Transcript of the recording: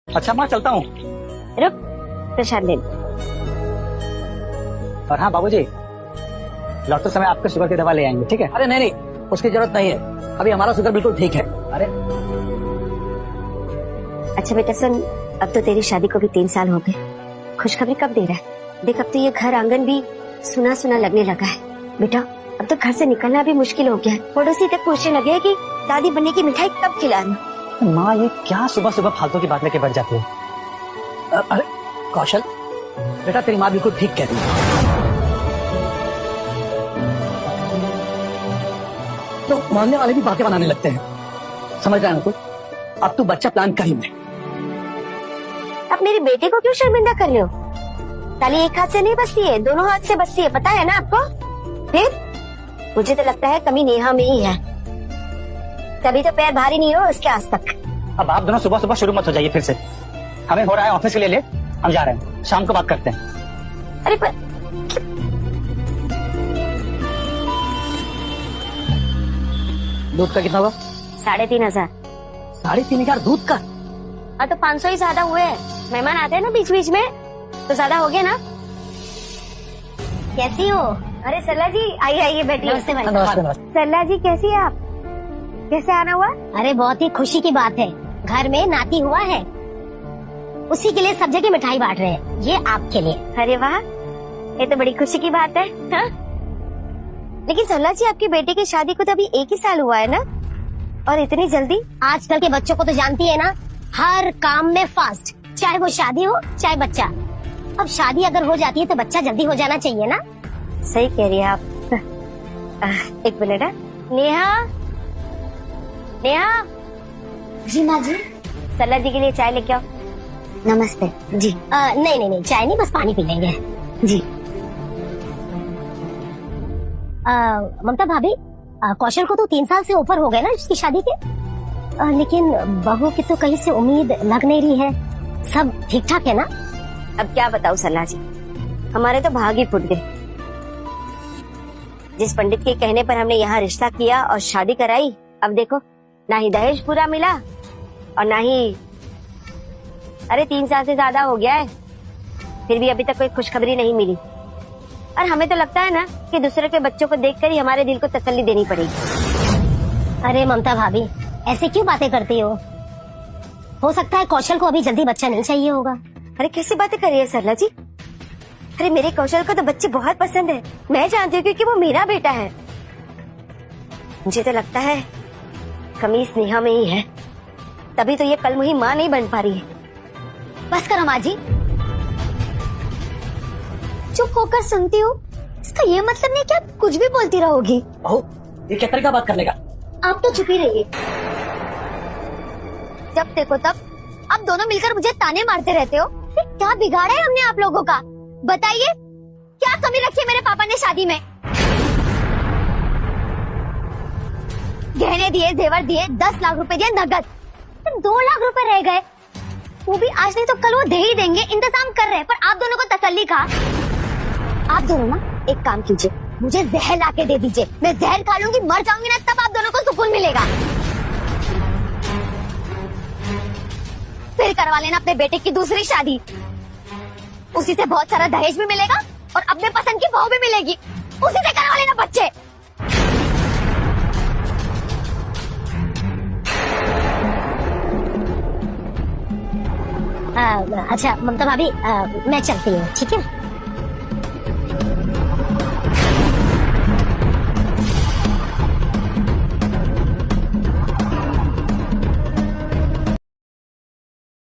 अच्छा माँ, चलता हूँ। रुक, प्रसाद ले लो। और हाँ बाबूजी, लौटते समय आपके शुगर की दवा ले आएंगे, ठीक है? अरे नहीं नहीं, उसकी जरूरत नहीं है, अभी हमारा शुगर बिल्कुल ठीक है। अरे अच्छा बेटा सुन, अब तो तेरी शादी को भी 3 साल हो गए। खुशखबरी कब दे रहा है? देख अब तो ये घर आंगन भी सुना सुना लगने लगा है। बेटा अब तो घर से निकलना भी मुश्किल हो गया है। पड़ोसी तक पूछने लगे कि दादी बनने की मिठाई कब खिलाना। माँ, ये क्या सुबह सुबह फालतू की बात लेके बैठ जाती है? अरे कौशल बेटा, तेरी माँ बिल्कुल ठीक कहती है। तो मोहल्ले वाले भी बातें बनाने लगते हैं, समझ रहा है ना तू? अब तू बच्चा प्लान कर ही ले। अब मेरी बेटे को क्यों शर्मिंदा कर रहे हो? ताली एक हाथ से नहीं बजती है, दोनों हाथ से बजती है, पता है ना आपको? फिर मुझे तो लगता है कमी नेहा में ही है, तभी तो पैर भारी नहीं हो उसके आज तक। अब आप दोनों सुबह सुबह शुरू मत हो जाइए फिर से। हमें हो रहा है ऑफिस के लिए लेट, हम जा रहे हैं, शाम को बात करते हैं। अरे पर दूध का कितना हुआ? 3,500। 3,500 दूध का? हाँ तो 500 ही ज्यादा हुए हैं, मेहमान आते हैं ना बीच बीच में, तो ज्यादा हो गया ना। कैसी हो? अरे सरला जी आइए आइए बैठिए। नमस्ते नमस्ते। सरला जी कैसी है आप? कैसे आना हुआ? अरे बहुत ही खुशी की बात है, घर में नाती हुआ है, उसी के लिए सब जगह मिठाई बांट रहे हैं, ये आपके लिए। अरे वाह, ये तो बड़ी खुशी की बात है। हाँ? लेकिन सरला जी आपकी बेटे की शादी को तो अभी 1 ही साल हुआ है ना, और इतनी जल्दी? आजकल के बच्चों को तो जानती है ना, हर काम में फास्ट, चाहे वो शादी हो चाहे बच्चा। अब शादी अगर हो जाती है तो बच्चा जल्दी हो जाना चाहिए ना। सही कह रही है आप। एक मिनट। नेहा, नेहा। जी माँ जी। सरला जी के लिए चाय लेके आओ। नमस्ते जी। नहीं नहीं नहीं, चाय नहीं, बस पानी पी लेंगे जी। ममता भाभी, कौशल को तो 3 साल से ऊपर हो गए ना इसकी शादी के, लेकिन बहू की तो कहीं से उम्मीद लग नहीं रही है। सब ठीक ठाक है ना? अब क्या बताऊं सरला जी, हमारे तो भाग ही फूट गए। जिस पंडित के कहने पर हमने यहाँ रिश्ता किया और शादी कराई, अब देखो ना ही दहेज पूरा मिला और ना ही, अरे 3 साल से ज्यादा हो गया है, फिर भी अभी तक कोई खुशखबरी नहीं मिली। और हमें तो लगता है ना कि दूसरे के बच्चों को देखकर ही हमारे दिल को तसल्ली देनी पड़ेगी। अरे ममता भाभी, ऐसे क्यों बातें करती हो सकता है कौशल को अभी जल्दी बच्चा नहीं चाहिए होगा। अरे कैसी बातें कर रही है सरला जी? अरे मेरे कौशल को तो बच्चे बहुत पसंद है, मैं जानती हूँ क्योंकि वो मेरा बेटा है। मुझे तो लगता है कमी स्नेहा में ही है, तभी तो ये कल मुही माँ नहीं बन पा रही है। बस करो माँ जी, चुप होकर सुनती हूँ, इसका ये मतलब नहीं कि आप कुछ भी बोलती रहोगी। बहू, ये क्या तरीका बात करने का? आप तो चुप ही रहिए। जब देखो तब आप दोनों मिलकर मुझे ताने मारते रहते हो। क्या बिगाड़ा है हमने आप लोगों का? बताइए, क्या कमी रखी है मेरे पापा ने शादी में? गहने दिए, जेवर दिए, 10 लाख रुपए दिए नगद, सिर्फ 2 लाख रुपए रह गए, वो भी आज नहीं तो कल वो दे ही देंगे, इंतजाम कर रहे हैं। पर आप दोनों को तसल्ली कहा। आप दोनों ना एक काम कीजिए, मुझे जहर लाके दे दीजिए, मैं जहर खा लूंगी, मर जाऊंगी ना, तब आप दोनों को सुकून मिलेगा। फिर करवा लेना अपने बेटे की दूसरी शादी, उसी से बहुत सारा दहेज भी मिलेगा और अपने पसंद की बहू भी मिलेगी, उसी से करवा लेना बच्चे। अच्छा ममता भाभी, मैं चलती हूँ, ठीक है?